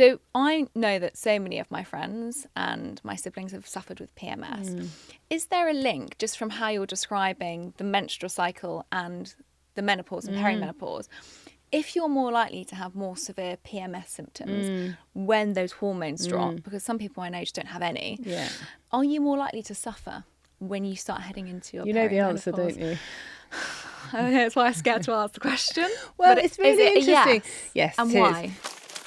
So I know that so many of my friends and my siblings have suffered with PMS. Is there a link just from how you're describing the menstrual cycle and the menopause and perimenopause? If you're more likely to have more severe PMS symptoms when those hormones drop, because some people I know just don't have any, are you more likely to suffer when you start heading into your perimenopause? You know the answer, don't you? That's why I'm scared to ask the question. Well, but it's really interesting. Yes, and why?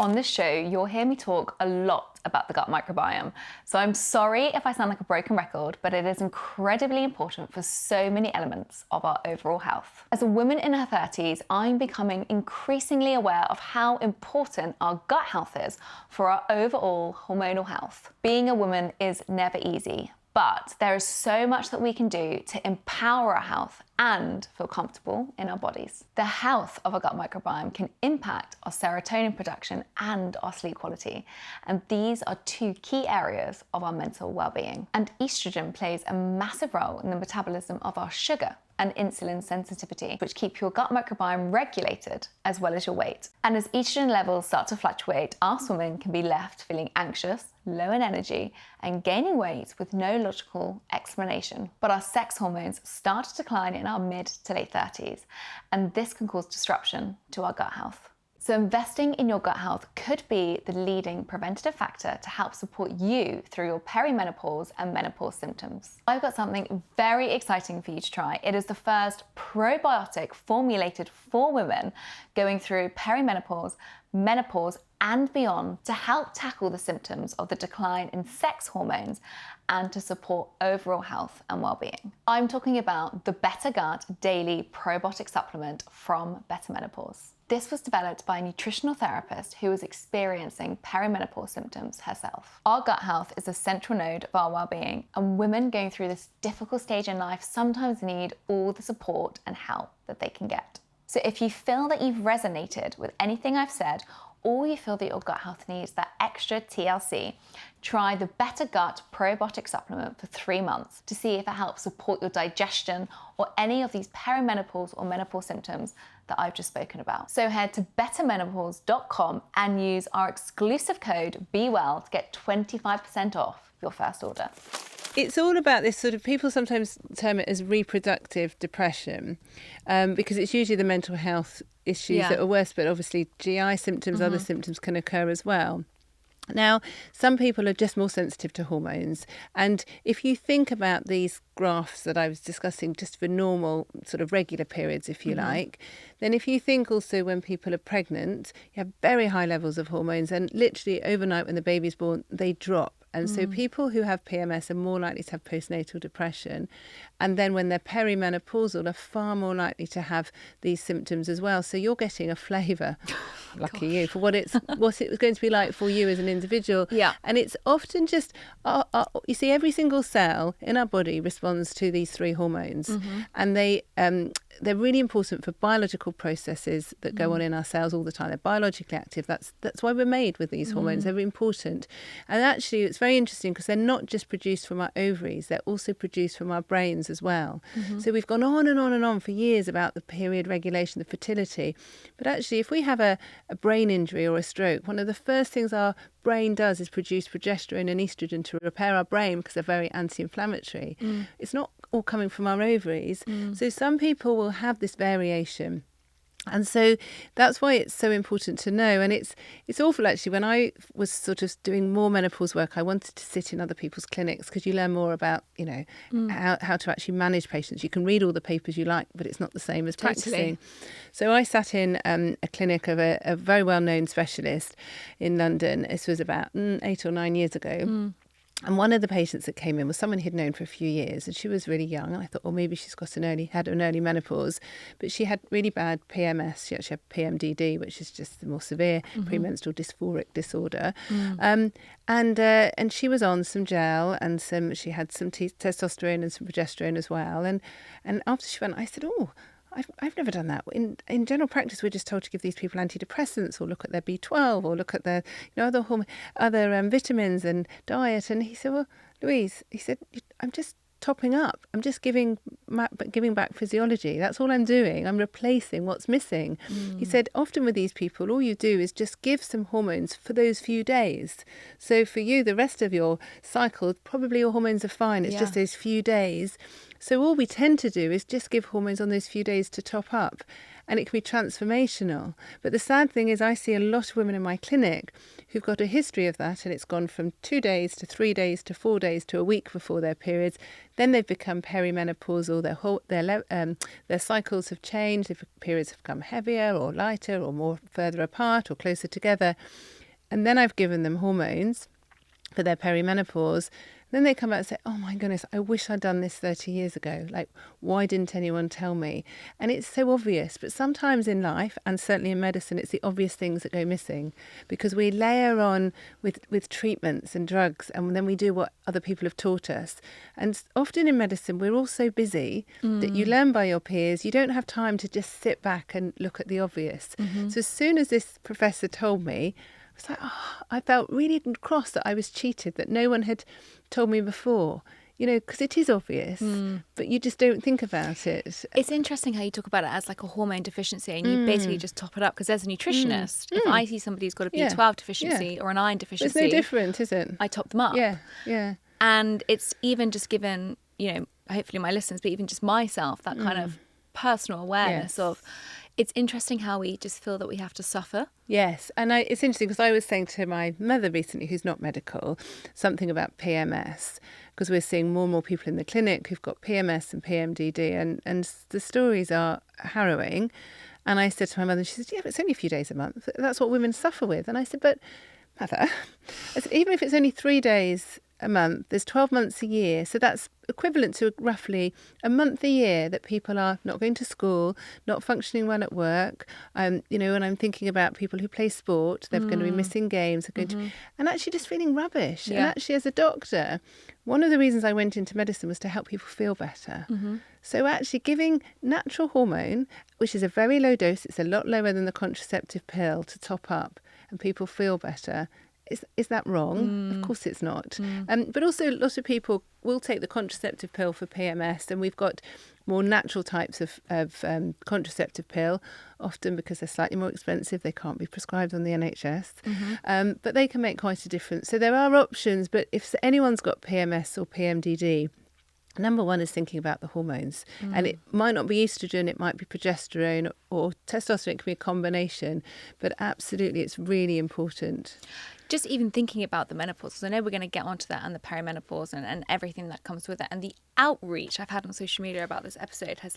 On this show, you'll hear me talk a lot about the gut microbiome. So I'm sorry if I sound like a broken record, but it is incredibly important for so many elements of our overall health. As a woman in her 30s, I'm becoming increasingly aware of how important our gut health is for our overall hormonal health. Being a woman is never easy, but there is so much that we can do to empower our health and feel comfortable in our bodies. The health of our gut microbiome can impact our serotonin production and our sleep quality. And these are two key areas of our mental well-being. And estrogen plays a massive role in the metabolism of our sugar and insulin sensitivity, which keep your gut microbiome regulated as well as your weight. And as estrogen levels start to fluctuate, us women can be left feeling anxious, low in energy, and gaining weight with no logical explanation. But our sex hormones start to decline in our mid to late 30s, and this can cause disruption to our gut health. So investing in your gut health could be the leading preventative factor to help support you through your perimenopause and menopause symptoms. I've got something very exciting for you to try. It is the first probiotic formulated for women going through perimenopause, menopause, and beyond to help tackle the symptoms of the decline in sex hormones and to support overall health and well-being. I'm talking about the Better Gut Daily Probiotic Supplement from Better Menopause. This was developed by a nutritional therapist who was experiencing perimenopause symptoms herself. Our gut health is a central node of our well-being, and women going through this difficult stage in life sometimes need all the support and help that they can get. So if you feel that you've resonated with anything I've said, or you feel that your gut health needs that extra TLC, try the Better Gut Probiotic Supplement for 3 months to see if it helps support your digestion or any of these perimenopause or menopause symptoms that I've just spoken about. So head to bettermenopause.com and use our exclusive code BeWell to get 25% off your first order. It's all about this sort of, people sometimes term it as reproductive depression, because it's usually the mental health issues that are worse, but obviously GI symptoms, other symptoms can occur as well. Now, some people are just more sensitive to hormones. And if you think about these graphs that I was discussing just for normal sort of regular periods, if you like, then if you think also when people are pregnant, you have very high levels of hormones, and literally overnight when the baby's born, they drop. And so people who have PMS are more likely to have postnatal depression. And then when they're perimenopausal, are far more likely to have these symptoms as well. So you're getting a flavour, lucky you, for what it's going to be like for you as an individual. Yeah. And it's often just, you see, every single cell in our body responds to these 3 hormones. And they're really important for biological processes that go on in our cells all the time. They're biologically active. That's why we're made with these hormones. They're very important. And actually, it's very interesting because they're not just produced from our ovaries, they're also produced from our brains as well. So we've gone on and on and on for years about the period regulation, the fertility. But actually, if we have a brain injury or a stroke, one of the first things our brain does is produce progesterone and estrogen to repair our brain because they're very anti-inflammatory. It's not all coming from our ovaries. So some people will have this variation. And so that's why it's so important to know. And it's awful, actually. When I was sort of doing more menopause work, I wanted to sit in other people's clinics because you learn more about, how to actually manage patients. You can read all the papers you like, but it's not the same as practicing. So I sat in a clinic of a very well-known specialist in London. This was about 8 or 9 years ago. And one of the patients that came in was someone he'd known for a few years, and she was really young. And I thought, maybe she's had an early menopause, but she had really bad PMS. She actually had PMDD, which is just the more severe premenstrual dysphoric disorder. And she was on some gel and she had some testosterone and some progesterone as well. And after she went, I said, I've never done that. In general practice, we're just told to give these people antidepressants or look at their B12 or look at their other vitamins and diet. And he said, well, Louise, he said, I'm just topping up. I'm just giving back physiology. That's all I'm doing. I'm replacing what's missing. He said often with these people, all you do is just give some hormones for those few days. So for you, the rest of your cycle, probably your hormones are fine. It's just those few days. So all we tend to do is just give hormones on those few days to top up. And it can be transformational. But the sad thing is I see a lot of women in my clinic who've got a history of that, and it's gone from 2 days to 3 days to 4 days to a week before their periods. Then they've become perimenopausal. Their cycles have changed. Their periods have become heavier or lighter or more further apart or closer together. And then I've given them hormones for their perimenopause. Then they come back and say, oh my goodness, I wish I'd done this 30 years ago. Like, why didn't anyone tell me? And it's so obvious. But sometimes in life, and certainly in medicine, it's the obvious things that go missing, because we layer on with treatments and drugs, and then we do what other people have taught us. And often in medicine, we're all so busy that you learn by your peers. You don't have time to just sit back and look at the obvious. So as soon as this professor told me, I was like, I felt really cross that I was cheated, that no one had told me before, because it is obvious, but you just don't think about it. It's interesting how you talk about it as like a hormone deficiency, and you basically just top it up, because as a nutritionist, if I see somebody who's got a B12 deficiency or an iron deficiency, it's no different, is it? I top them up. Yeah. And it's even just given, hopefully my listeners, but even just myself, that kind of personal awareness of, it's interesting how we just feel that we have to suffer. Yes, and it's interesting because I was saying to my mother recently, who's not medical, something about PMS, because we're seeing more and more people in the clinic who've got PMS and PMDD, and the stories are harrowing. And I said to my mother, she said, yeah, but it's only a few days a month. That's what women suffer with. And I said, but mother, I said, even if it's only 3 days a month, there's 12 months a year, so that's equivalent to roughly a month a year that people are not going to school, not functioning well at work. And I'm thinking about people who play sport, they're going to be missing games, they're going to, and actually just feeling rubbish. And actually, as a doctor, one of the reasons I went into medicine was to help people feel better. So actually giving natural hormone, which is a very low dose, it's a lot lower than the contraceptive pill, to top up and people feel better. Is that wrong? Of course it's not. But also lots of people will take the contraceptive pill for PMS, and we've got more natural types of contraceptive pill, often because they're slightly more expensive. They can't be prescribed on the NHS, but they can make quite a difference. So there are options, but if anyone's got PMS or PMDD, number one is thinking about the hormones. And it might not be estrogen, it might be progesterone or testosterone, it can be a combination. But absolutely, it's really important. Just even thinking about the menopause, because I know we're going to get onto that, and the perimenopause and everything that comes with it. And the outreach I've had on social media about this episode has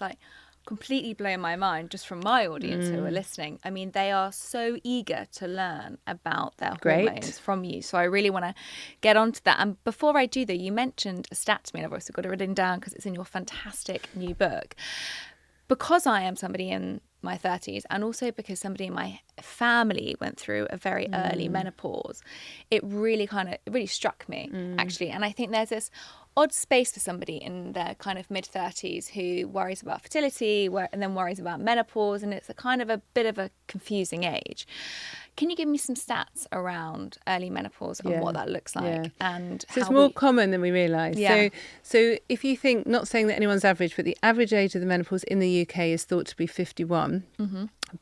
completely blown my mind, just from my audience who are listening. I mean, they are so eager to learn about their hormones from you. So I really want to get onto that. And before I do, though, you mentioned a stat to me, and I've also got it written down because it's in your fantastic new book. Because I am somebody in my 30s, and also because somebody in my family went through a very early menopause, it really struck me, actually. And I think there's this odd space for somebody in their kind of mid-30s who worries about fertility and then worries about menopause, and it's a bit of a confusing age. Can you give me some stats around early menopause and what that looks like? And so it's more common than we realise. So if you think, not saying that anyone's average, but the average age of the menopause in the UK is thought to be 51.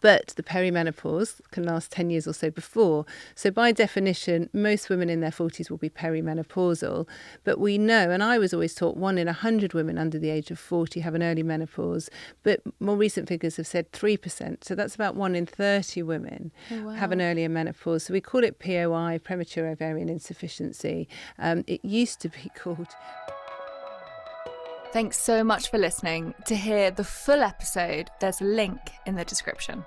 But the perimenopause can last 10 years or so before. So by definition, most women in their 40s will be perimenopausal. But we know, and I was always taught, 1 in 100 women under the age of 40 have an early menopause. But more recent figures have said 3%. So that's about 1 in 30 women have an earlier menopause. So we call it POI, premature ovarian insufficiency. It used to be called... Thanks so much for listening. To hear the full episode, there's a link in the description.